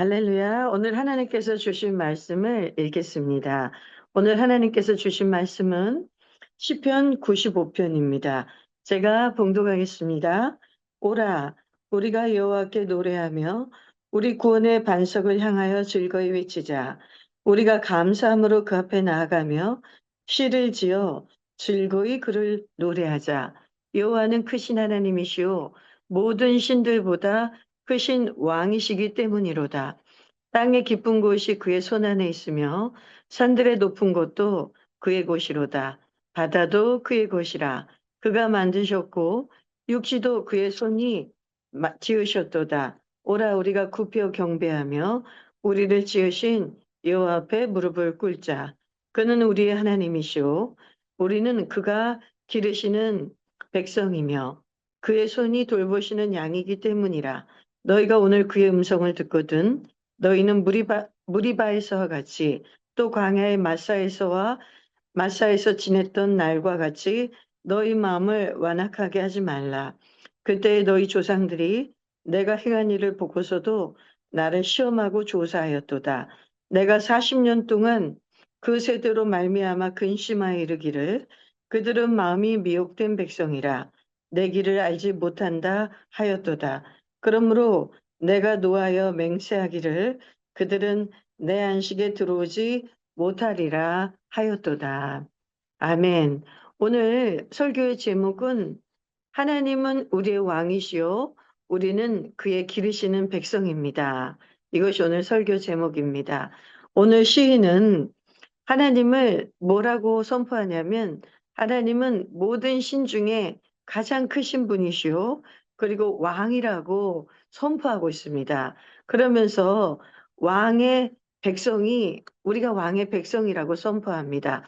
할렐루야. 오늘 하나님께서 주신 말씀을 읽겠습니다. 오늘 하나님께서 주신 말씀은 시편 95편입니다. 제가 봉독하겠습니다. 오라, 우리가 여호와께 노래하며 우리 구원의 반석을 향하여 즐거이 외치자. 우리가 감사함으로 그 앞에 나아가며 시를 지어 즐거이 그를 노래하자. 여호와는 크신 하나님이시오 모든 신들보다 크신 왕이시기 때문이로다. 땅의 깊은 곳이 그의 손안에 있으며 산들의 높은 곳도 그의 곳이로다. 바다도 그의 것이라. 그가 만드셨고 육지도 그의 손이 지으셨도다. 오라 우리가 굽혀 경배하며 우리를 지으신 여호와 앞에 무릎을 꿇자. 그는 우리의 하나님이시오 우리는 그가 기르시는 백성이며 그의 손이 돌보시는 양이기 때문이라. 너희가 오늘 그의 음성을 듣거든 너희는 무리바에서와 같이 또 광야의 마사에서 지냈던 날과 같이 너희 마음을 완악하게 하지 말라. 그때 너희 조상들이 내가 행한 일을 보고서도 나를 시험하고 조사하였도다. 내가 40년 동안 그 세대로 말미암아 근심하여 이르기를 그들은 마음이 미혹된 백성이라 내 길을 알지 못한다 하였도다. 그러므로 내가 노하여 맹세하기를 그들은 내 안식에 들어오지 못하리라 하였도다. 아멘. 오늘 설교의 제목은 하나님은 우리의 왕이시요 우리는 그의 기르시는 백성입니다. 이것이 오늘 설교 제목입니다. 오늘 시인은 하나님을 뭐라고 선포하냐면 하나님은 모든 신 중에 가장 크신 분이시오. 그리고 왕이라고 선포하고 있습니다. 그러면서 왕의 백성이 우리가 왕의 백성이라고 선포합니다.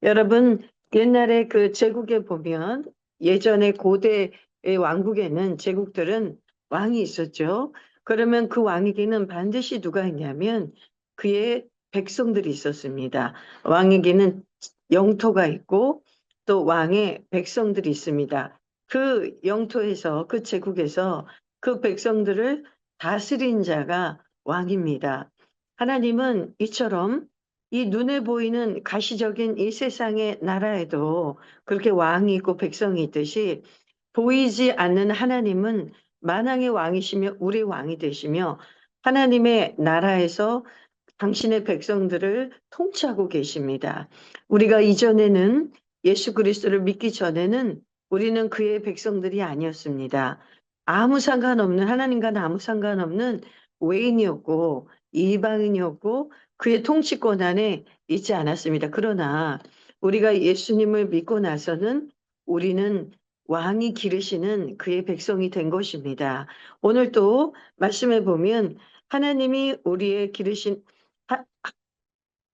여러분 옛날에 그 제국에 보면 예전에 고대의 왕국에는 제국들은 왕이 있었죠. 그러면 그 왕에게는 반드시 누가 있냐면 그의 백성들이 있었습니다. 왕에게는 영토가 있고 또 왕의 백성들이 있습니다. 그 영토에서 그 제국에서 그 백성들을 다스린 자가 왕입니다. 하나님은 이처럼 이 눈에 보이는 가시적인 이 세상의 나라에도 그렇게 왕이 있고 백성이 있듯이 보이지 않는 하나님은 만왕의 왕이시며 우리 왕이 되시며 하나님의 나라에서 당신의 백성들을 통치하고 계십니다. 우리가 이전에는 예수 그리스도를 믿기 전에는 우리는 그의 백성들이 아니었습니다. 아무 상관없는 하나님과는 아무 상관없는 외인이었고 이방인이었고 그의 통치권 안에 있지 않았습니다. 그러나 우리가 예수님을 믿고 나서는 우리는 왕이 기르시는 그의 백성이 된 것입니다. 오늘 또 말씀해 보면 하나님이 우리의 기르신 하-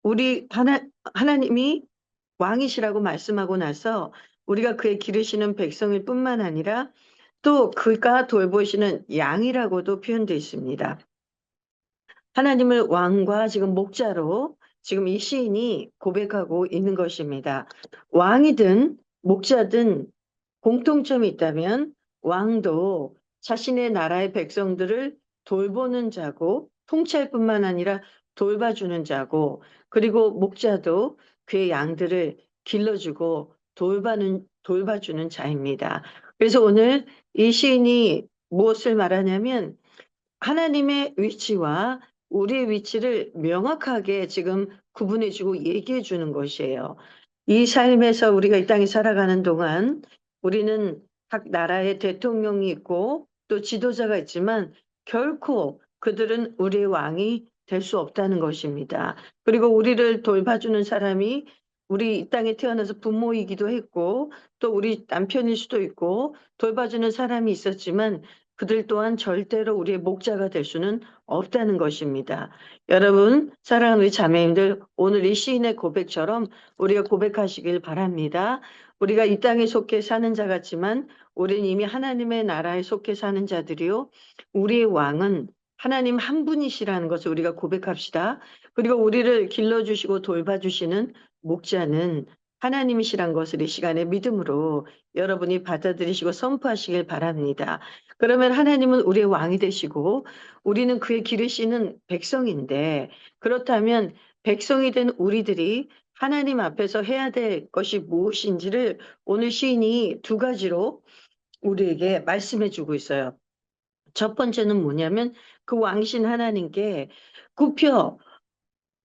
우리 하나님이 왕이시라고 말씀하고 나서 우리가 그의 기르시는 백성일 뿐만 아니라 또 그가 돌보시는 양이라고도 표현되어 있습니다. 하나님을 왕과 지금 목자로 지금 이 시인이 고백하고 있는 것입니다. 왕이든 목자든 공통점이 있다면 왕도 자신의 나라의 백성들을 돌보는 자고 통치할 뿐만 아니라 돌봐주는 자고 그리고 목자도 그의 양들을 길러주고 돌봐주는 자입니다. 그래서 오늘 이 시인이 무엇을 말하냐면 하나님의 위치와 우리의 위치를 명확하게 지금 구분해 주고 얘기해 주는 것이에요. 이 삶에서 우리가 이 땅에 살아가는 동안 우리는 각 나라의 대통령이 있고 또 지도자가 있지만 결코 그들은 우리의 왕이 될 수 없다는 것입니다. 그리고 우리를 돌봐주는 사람이 우리 이 땅에 태어나서 부모이기도 했고 또 우리 남편일 수도 있고 돌봐주는 사람이 있었지만 그들 또한 절대로 우리의 목자가 될 수는 없다는 것입니다. 여러분, 사랑하는 우리 자매님들, 오늘 이 시인의 고백처럼 우리가 고백하시길 바랍니다. 우리가 이 땅에 속해 사는 자 같지만 우리는 이미 하나님의 나라에 속해 사는 자들이요. 우리의 왕은 하나님 한 분이시라는 것을 우리가 고백합시다. 그리고 우리를 길러주시고 돌봐주시는 목자는 하나님이시란 것을 이 시간에 믿음으로 여러분이 받아들이시고 선포하시길 바랍니다. 그러면 하나님은 우리의 왕이 되시고 우리는 그의 기르시는 백성인데, 그렇다면 백성이 된 우리들이 하나님 앞에서 해야 될 것이 무엇인지를 오늘 시인이 두 가지로 우리에게 말씀해 주고 있어요. 첫 번째는 뭐냐면 그 왕이신 하나님께 굽혀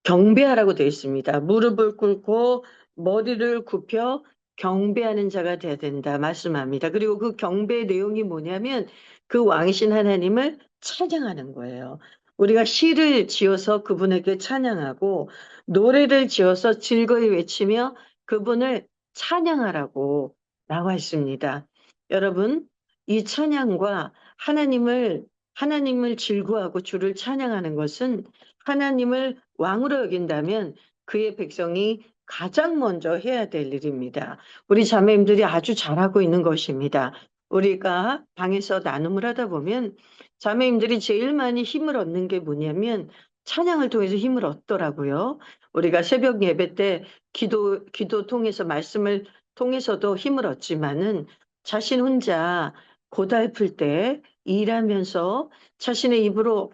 경배하라고 되어 있습니다. 무릎을 꿇고 머리를 굽혀 경배하는 자가 돼야 된다 말씀합니다. 그리고 그 경배의 내용이 뭐냐면 그 왕이신 하나님을 찬양하는 거예요. 우리가 시를 지어서 그분에게 찬양하고 노래를 지어서 즐거이 외치며 그분을 찬양하라고 나와 있습니다. 여러분, 이 찬양과 하나님을 즐거워하고 주를 찬양하는 것은 하나님을 왕으로 여긴다면 그의 백성이 가장 먼저 해야 될 일입니다. 우리 자매님들이 아주 잘하고 있는 것입니다. 우리가 방에서 나눔을 하다 보면 자매님들이 제일 많이 힘을 얻는 게 뭐냐면 찬양을 통해서 힘을 얻더라고요. 우리가 새벽 예배 때 기도 통해서 말씀을 통해서도 힘을 얻지만은 자신 혼자 고달플 때 일하면서 자신의 입으로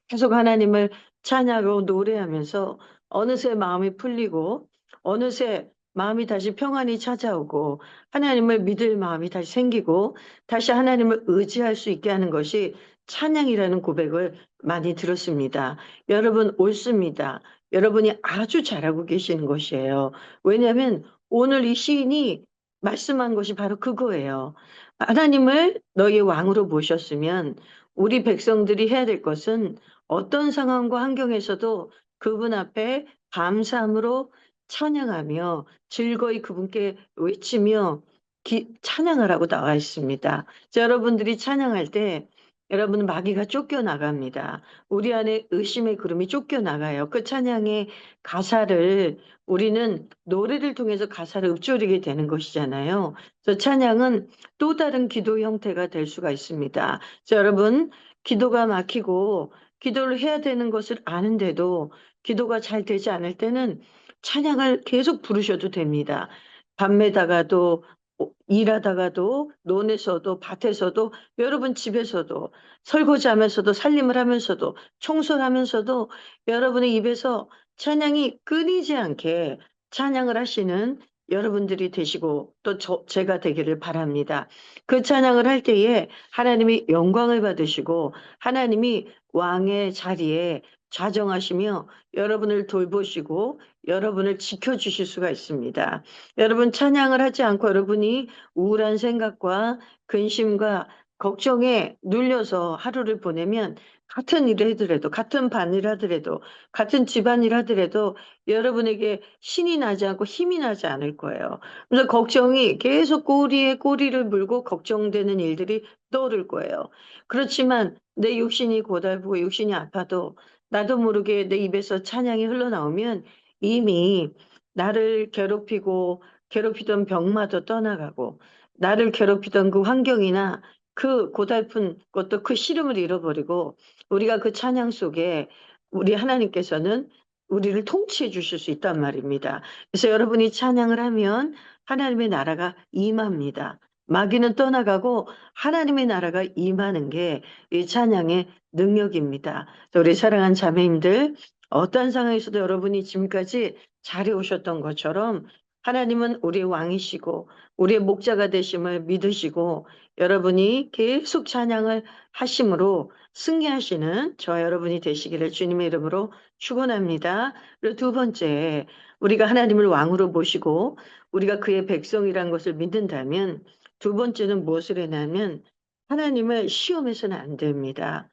계속 하나님을 찬양하고 노래하면서 어느새 마음이 풀리고 어느새 마음이 다시 평안이 찾아오고 하나님을 믿을 마음이 다시 생기고 다시 하나님을 의지할 수 있게 하는 것이 찬양이라는 고백을 많이 들었습니다. 여러분 옳습니다. 여러분이 아주 잘하고 계시는 것이에요. 왜냐하면 오늘 이 시인이 말씀한 것이 바로 그거예요. 하나님을 너희의 왕으로 모셨으면 우리 백성들이 해야 될 것은 어떤 상황과 환경에서도 그분 앞에 감사함으로 찬양하며 즐거이 그분께 외치며 찬양하라고 나와 있습니다. 자, 여러분들이 찬양할 때 여러분 마귀가 쫓겨나갑니다. 우리 안에 의심의 구름이 쫓겨나가요. 그 찬양의 가사를 우리는 노래를 통해서 가사를 읊조리게 되는 것이잖아요. 그래서 찬양은 또 다른 기도 형태가 될 수가 있습니다. 자, 여러분 기도가 막히고 기도를 해야 되는 것을 아는데도 기도가 잘 되지 않을 때는 찬양을 계속 부르셔도 됩니다. 밤매다가도 일하다가도 논에서도 밭에서도 여러분 집에서도 설거지하면서도 살림을 하면서도 청소를 하면서도 여러분의 입에서 찬양이 끊이지 않게 찬양을 하시는 여러분들이 되시고 또 제가 되기를 바랍니다. 그 찬양을 할 때에 하나님이 영광을 받으시고 하나님이 왕의 자리에 좌정하시며 여러분을 돌보시고 여러분을 지켜주실 수가 있습니다. 여러분 찬양을 하지 않고 여러분이 우울한 생각과 근심과 걱정에 눌려서 하루를 보내면 같은 일을 하더라도 같은 반일 하더라도 같은 집안일 하더라도 여러분에게 신이 나지 않고 힘이 나지 않을 거예요. 그래서 걱정이 계속 꼬리에 꼬리를 물고 걱정되는 일들이 떠오를 거예요. 그렇지만 내 육신이 고달프고 육신이 아파도 나도 모르게 내 입에서 찬양이 흘러나오면 이미 나를 괴롭히던 병마저 떠나가고 나를 괴롭히던 그 환경이나 그 고달픈 것도 그 시름을 잃어버리고 우리가 그 찬양 속에 우리 하나님께서는 우리를 통치해 주실 수 있단 말입니다. 그래서 여러분이 찬양을 하면 하나님의 나라가 임합니다. 마귀는 떠나가고 하나님의 나라가 임하는 게 이 찬양의 능력입니다. 우리 사랑하는 자매님들, 어떠한 상황에서도 여러분이 지금까지 잘해 오셨던 것처럼 하나님은 우리의 왕이시고 우리의 목자가 되심을 믿으시고 여러분이 계속 찬양을 하심으로 승리하시는 저와 여러분이 되시기를 주님의 이름으로 축원합니다. 그리고 두 번째, 우리가 하나님을 왕으로 모시고 우리가 그의 백성이라는 것을 믿는다면 두 번째는 무엇을 해냐면 하나님을 시험해서는 안 됩니다.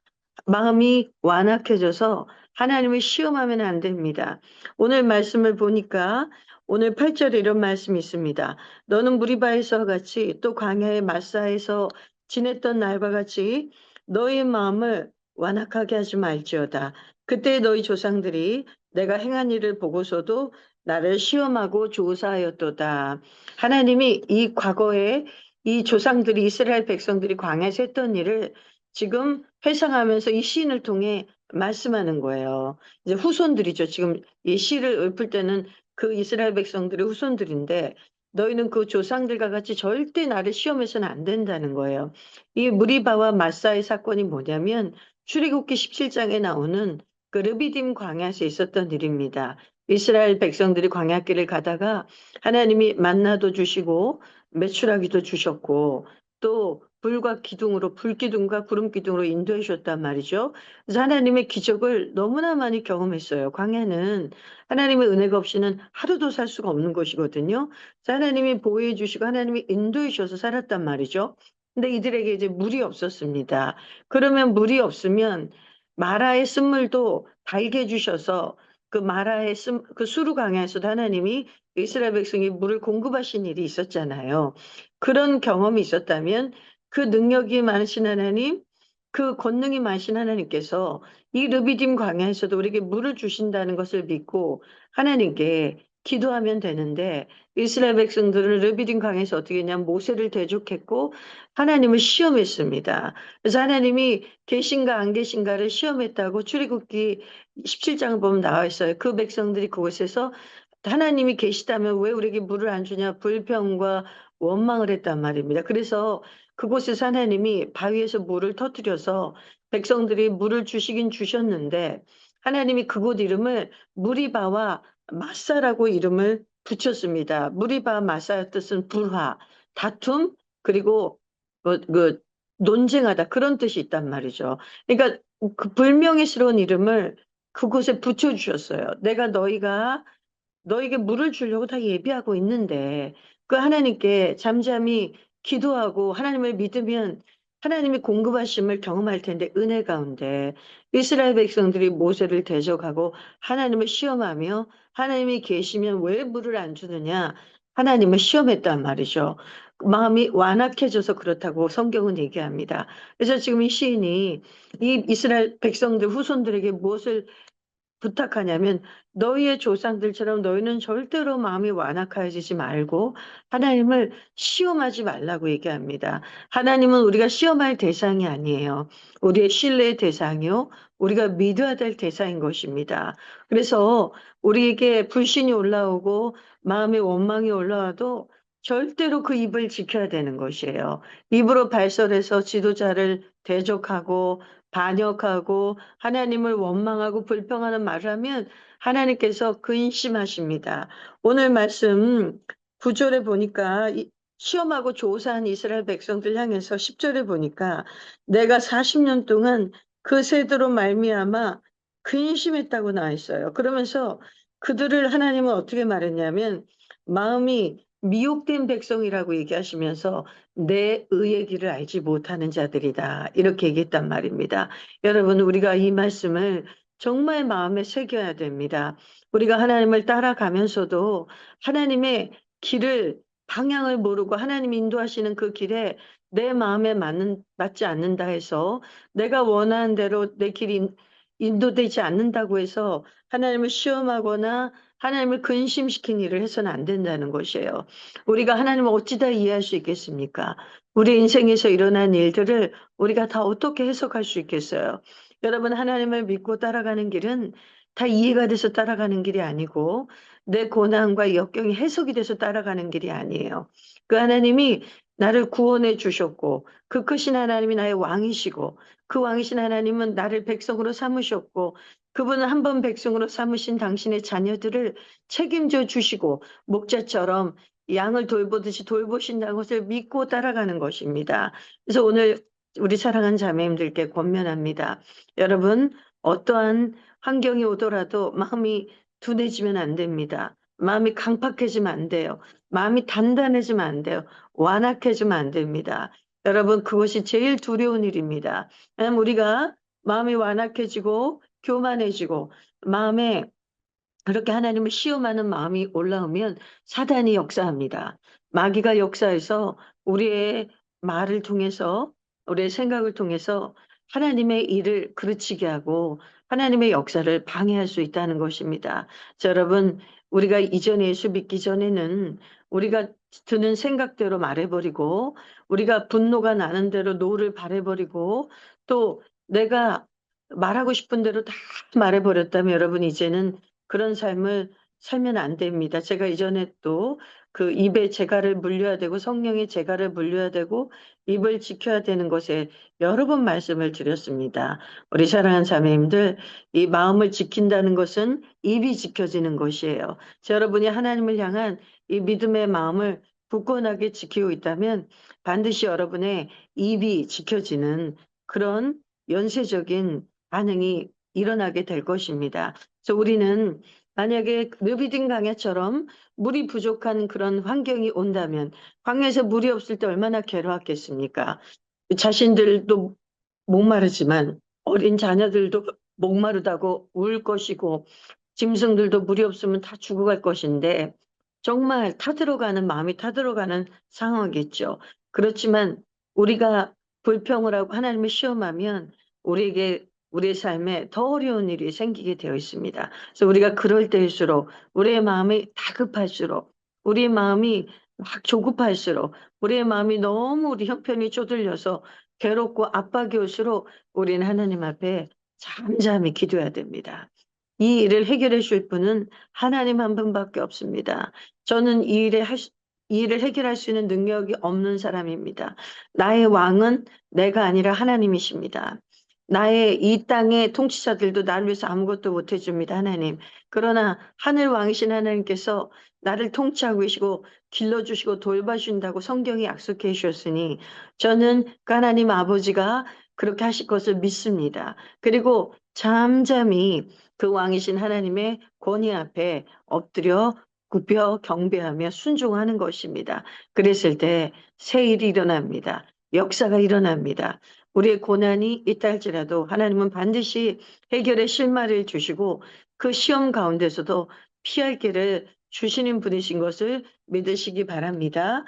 마음이 완악해져서 하나님을 시험하면 안 됩니다. 오늘 말씀을 보니까 오늘 8절에 이런 말씀이 있습니다. 너는 무리바에서 같이 또 광야의 마사에서 지냈던 날과 같이 너의 마음을 완악하게 하지 말지어다. 그때 너희 조상들이 내가 행한 일을 보고서도 나를 시험하고 조사하였도다. 하나님이 이 과거에 이 조상들이 이스라엘 백성들이 광야에서 했던 일을 지금 회상하면서 이 시인을 통해 말씀하는 거예요. 이제 후손들이죠. 지금 이 시를 읊을 때는 그 이스라엘 백성들의 후손들인데 너희는 그 조상들과 같이 절대 나를 시험해서는 안 된다는 거예요. 이 무리바와 마사의 사건이 뭐냐면 출애굽기 17장에 나오는 그 르비딤 광야에서 있었던 일입니다. 이스라엘 백성들이 광야길을 가다가 하나님이 만나도 주시고 메추라기도 주셨고 또 불과 기둥으로 불기둥과 구름 기둥으로 인도해 주셨단 말이죠. 그래서 하나님의 기적을 너무나 많이 경험했어요. 광야는 하나님의 은혜가 없이는 하루도 살 수가 없는 곳이거든요. 그래서 하나님이 보호해 주시고 하나님이 인도해 주셔서 살았단 말이죠. 근데 이들에게 이제 물이 없었습니다. 그러면 물이 없으면 마라의 쓴물도 달게 해 주셔서 그 마라의 쓴 그 수르 광야에서도 하나님이 이스라엘 백성이 물을 공급하신 일이 있었잖아요. 그런 경험이 있었다면 그 능력이 많으신 하나님, 그 권능이 많으신 하나님께서 이 르비딤 광야에서도 우리에게 물을 주신다는 것을 믿고 하나님께 기도하면 되는데 이스라엘 백성들은 르비딤 강에서 어떻게 했냐면 모세를 대적했고 하나님을 시험했습니다. 그래서 하나님이 계신가 안 계신가를 시험했다고 출애굽기 17장을 보면 나와 있어요. 그 백성들이 그곳에서 하나님이 계시다면 왜 우리에게 물을 안 주냐 불평과 원망을 했단 말입니다. 그래서 그곳에서 하나님이 바위에서 물을 터뜨려서 백성들이 물을 주시긴 주셨는데 하나님이 그곳 이름을 무리바와 마사라고 이름을 붙였습니다. 무리바 마사의 뜻은 불화, 다툼, 그리고 그 논쟁하다 그런 뜻이 있단 말이죠. 그러니까 그 불명예스러운 이름을 그곳에 붙여 주셨어요. 내가 너에게 물을 주려고 다 예비하고 있는데 그 하나님께 잠잠히 기도하고 하나님을 믿으면 하나님이 공급하심을 경험할 텐데 은혜 가운데 이스라엘 백성들이 모세를 대적하고 하나님을 시험하며 하나님이 계시면 왜 물을 안 주느냐 하나님을 시험했단 말이죠. 마음이 완악해져서 그렇다고 성경은 얘기합니다. 그래서 지금 이 시인이 이 이스라엘 백성들 후손들에게 무엇을 부탁하냐면 너희의 조상들처럼 너희는 절대로 마음이 완악해지지 말고 하나님을 시험하지 말라고 얘기합니다. 하나님은 우리가 시험할 대상이 아니에요. 우리의 신뢰의 대상이요. 우리가 믿어야 될 대상인 것입니다. 그래서 우리에게 불신이 올라오고 마음의 원망이 올라와도 절대로 그 입을 지켜야 되는 것이에요. 입으로 발설해서 지도자를 대적하고 반역하고 하나님을 원망하고 불평하는 말을 하면 하나님께서 근심하십니다. 오늘 말씀 9절에 보니까 시험하고 조사한 이스라엘 백성들 향해서 10절에 보니까 내가 40년 동안 그 세대로 말미암아 근심했다고 나와 있어요. 그러면서 그들을 하나님은 어떻게 말했냐면 마음이 미혹된 백성이라고 얘기하시면서 내 의의 길을 알지 못하는 자들이다. 이렇게 얘기했단 말입니다. 여러분, 우리가 이 말씀을 정말 마음에 새겨야 됩니다. 우리가 하나님을 따라가면서도 하나님의 길을, 방향을 모르고 하나님 인도하시는 그 길에 내 마음에 맞지 않는다 해서 내가 원하는 대로 내 길이 인도되지 않는다고 해서 하나님을 시험하거나 하나님을 근심시킨 일을 해서는 안 된다는 것이에요. 우리가 하나님을 어찌다 이해할 수 있겠습니까? 우리 인생에서 일어난 일들을 우리가 다 어떻게 해석할 수 있겠어요? 여러분, 하나님을 믿고 따라가는 길은 다 이해가 돼서 따라가는 길이 아니고 내 고난과 역경이 해석이 돼서 따라가는 길이 아니에요. 그 하나님이 나를 구원해 주셨고 그 크신 하나님이 나의 왕이시고 그 왕이신 하나님은 나를 백성으로 삼으셨고 그분은 한 번 백성으로 삼으신 당신의 자녀들을 책임져 주시고 목자처럼 양을 돌보듯이 돌보신다는 것을 믿고 따라가는 것입니다. 그래서 오늘 우리 사랑하는 자매님들께 권면합니다. 여러분, 어떠한 환경이 오더라도 마음이 둔해지면 안 됩니다. 마음이 강팍해지면 안 돼요. 마음이 단단해지면 안 돼요. 완악해지면 안 됩니다. 여러분, 그것이 제일 두려운 일입니다. 왜냐하면 우리가 마음이 완악해지고 교만해지고 마음에 그렇게 하나님을 시험하는 마음이 올라오면 사단이 역사합니다. 마귀가 역사해서 우리의 말을 통해서 우리의 생각을 통해서 하나님의 일을 그르치게 하고 하나님의 역사를 방해할 수 있다는 것입니다. 자, 여러분, 우리가 이전에 예수 믿기 전에는 우리가 드는 생각대로 말해버리고 우리가 분노가 나는 대로 노를 발해버리고 또 내가 말하고 싶은 대로 다 말해버렸다면 여러분 이제는 그런 삶을 살면 안 됩니다. 제가 이전에 또 그 입에 재갈을 물려야 되고 성령의 재갈을 물려야 되고 입을 지켜야 되는 것에 여러 번 말씀을 드렸습니다. 우리 사랑하는 자매님들, 이 마음을 지킨다는 것은 입이 지켜지는 것이에요. 여러분이 하나님을 향한 이 믿음의 마음을 굳건하게 지키고 있다면 반드시 여러분의 입이 지켜지는 그런 연쇄적인 반응이 일어나게 될 것입니다. 그래서 우리는 만약에 르비딘 강야처럼 물이 부족한 그런 환경이 온다면, 광야에서 물이 없을 때 얼마나 괴로웠겠습니까? 자신들도 목마르지만 어린 자녀들도 목마르다고 울 것이고 짐승들도 물이 없으면 다 죽어갈 것인데 정말 타들어가는 마음이 타들어가는 상황이겠죠. 그렇지만 우리가 불평을 하고 하나님을 시험하면 우리에게 우리의 삶에 더 어려운 일이 생기게 되어 있습니다. 그래서 우리가 그럴 때일수록 우리의 마음이 다급할수록 우리의 마음이 막 조급할수록 우리의 마음이 너무 우리 형편이 쪼들려서 괴롭고 압박이 올수록 우리는 하나님 앞에 잠잠히 기도해야 됩니다. 이 일을 해결해 줄 분은 하나님 한 분밖에 없습니다. 저는 이 일을 해결할 수 있는 능력이 없는 사람입니다. 나의 왕은 내가 아니라 하나님이십니다. 나의 이 땅의 통치자들도 나를 위해서 아무것도 못 해 줍니다, 하나님. 그러나 하늘 왕이신 하나님께서 나를 통치하고 계시고 길러 주시고 돌봐 주신다고 성경이 약속해 주셨으니 저는 그 하나님 아버지가 그렇게 하실 것을 믿습니다. 그리고 잠잠히 그 왕이신 하나님의 권위 앞에 엎드려 굽혀 경배하며 순종하는 것입니다. 그랬을 때 새 일이 일어납니다. 역사가 일어납니다. 우리의 고난이 있다 할지라도 하나님은 반드시 해결의 실마리를 주시고 그 시험 가운데서도 피할 길을 주시는 분이신 것을 믿으시기 바랍니다.